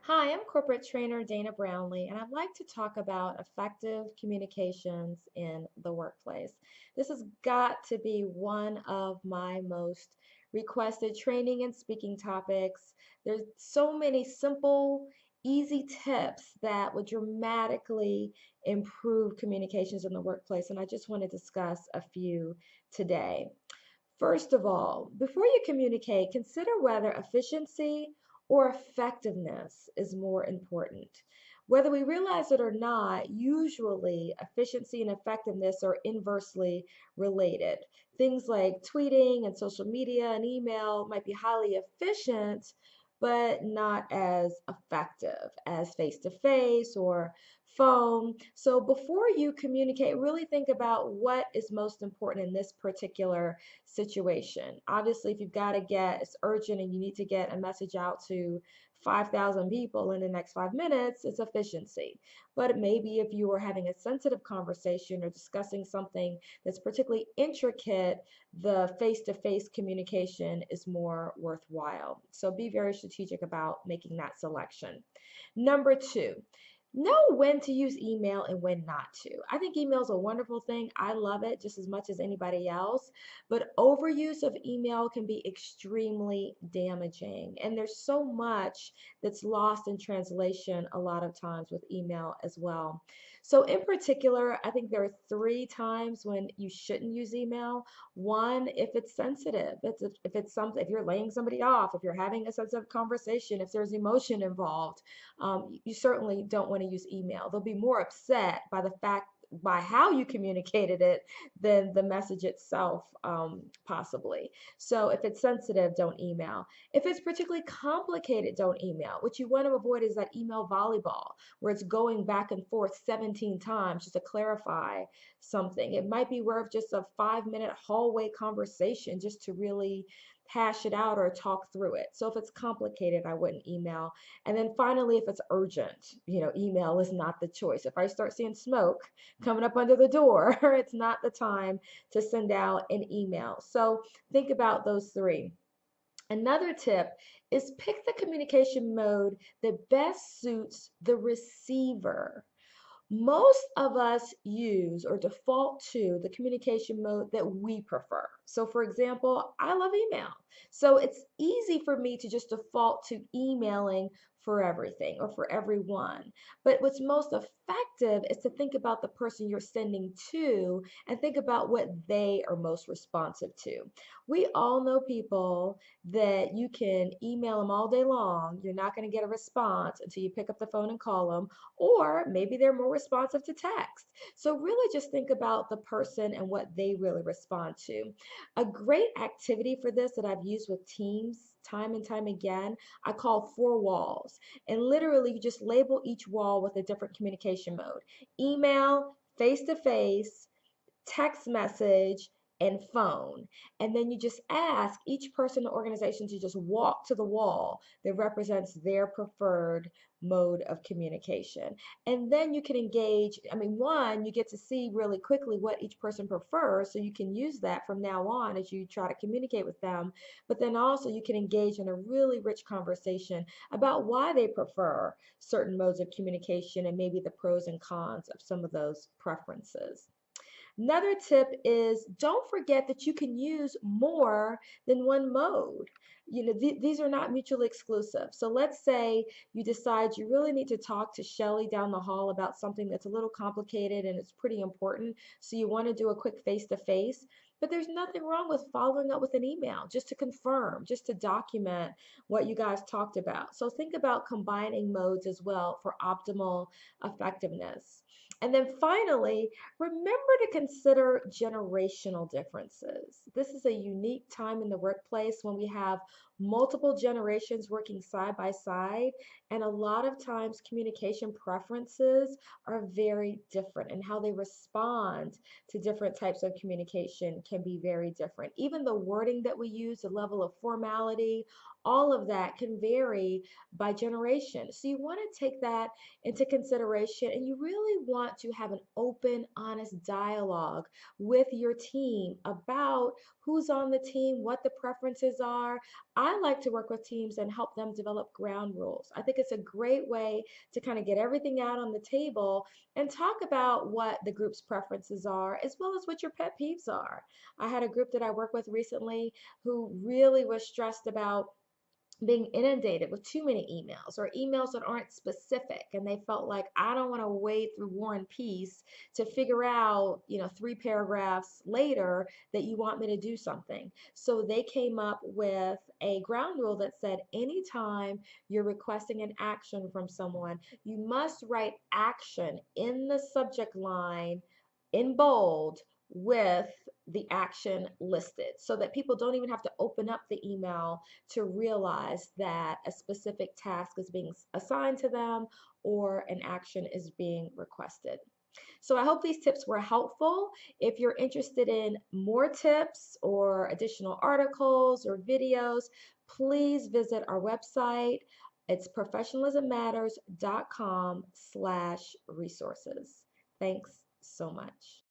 Hi, I'm corporate trainer Dana Brownlee, and I'd like to talk about effective communications in the workplace. This has got to be one of my most requested training and speaking topics. There's so many simple, easy tips that would dramatically improve communications in the workplace, and I just want to discuss a few today. First of all, before you communicate, consider whether efficiency or effectiveness is more important. Whether we realize it or not, usually efficiency and effectiveness are inversely related. Things like tweeting and social media and email might be highly efficient, but not as effective as face to face or phone. So before you communicate, really think about what is most important in this particular situation. Obviously, if you've got to get, it's urgent and you need to get a message out to 5,000 people in the next 5 minutes, it's efficiency. But maybe if you are having a sensitive conversation or discussing something that's particularly intricate, the face to face communication is more worthwhile. So be very strategic about making that selection. Number two, know when to use email and when not to. I think email is a wonderful thing. I love it just as much as anybody else, but overuse of email can be extremely damaging. And there's so much that's lost in translation a lot of times with email as well. So, in particular, I think there are three times when you shouldn't use email. One, if it's sensitive, if it's something, if you're laying somebody off, if you're having a sensitive conversation, if there's emotion involved, you certainly don't want to use email. They'll be more upset by the fact by how you communicated it than the message itself, possibly. So if it's sensitive, don't email. If it's particularly complicated, don't email. What you want to avoid is that email volleyball where it's going back and forth 17 times just to clarify something. It might be worth just a 5 minute hallway conversation just to really hash it out or talk through it. So if it's complicated, I wouldn't email. And then finally, if it's urgent, email is not the choice. If I start seeing smoke coming up under the door, it's not the time to send out an email. So think about those three. Another tip is pick the communication mode that best suits the receiver. Most of us use or default to the communication mode that we prefer. So, for example, I love email. So, it's easy for me to just default to emailing for everything or for everyone. But what's most effective is to think about the person you're sending to and think about what they are most responsive to. We all know people that you can email them all day long. You're not going to get a response until you pick up the phone and call them, or maybe they're more responsive to text. So, really just think about the person and what they really respond to. A great activity for this that I've used with teams time and time again, I call four walls. And literally, you just label each wall with a different communication mode: email, face to face, text message, and phone. And then you just ask each person in the organization to just walk to the wall that represents their preferred mode of communication. And then you can engage. I mean, one, you get to see really quickly what each person prefers, so you can use that from now on as you try to communicate with them. But then also, you can engage in a really rich conversation about why they prefer certain modes of communication and maybe the pros and cons of some of those preferences. Another tip is don't forget that you can use more than one mode. These are not mutually exclusive. So let's say you decide you really need to talk to Shelly down the hall about something that's a little complicated and it's pretty important. So you want to do a quick face to face. But there's nothing wrong with following up with an email just to confirm, just to document what you guys talked about. So think about combining modes as well for optimal effectiveness. And then finally, remember to consider generational differences. This is a unique time in the workplace when we have multiple generations working side by side, and a lot of times communication preferences are very different, and how they respond to different types of communication can be very different. Even the wording that we use, the level of formality, all of that can vary by generation. So you want to take that into consideration, and you really want to have an open, honest dialogue with your team about who's on the team, what the preferences are. I like to work with teams and help them develop ground rules. I think it's a great way to kind of get everything out on the table and talk about what the group's preferences are, as well as what your pet peeves are. I had a group that I worked with recently who really was stressed about being inundated with too many emails or emails that aren't specific, and they felt like, I don't want to wade through War and Peace to figure out, 3 paragraphs later that you want me to do something. So they came up with a ground rule that said anytime you're requesting an action from someone, you must write action in the subject line in bold with the action listed, so that people don't even have to open up the email to realize that a specific task is being assigned to them or an action is being requested. So I hope these tips were helpful. If you're interested in more tips or additional articles or videos, please visit our website. It's professionalismmatters.com/resources. Thanks so much.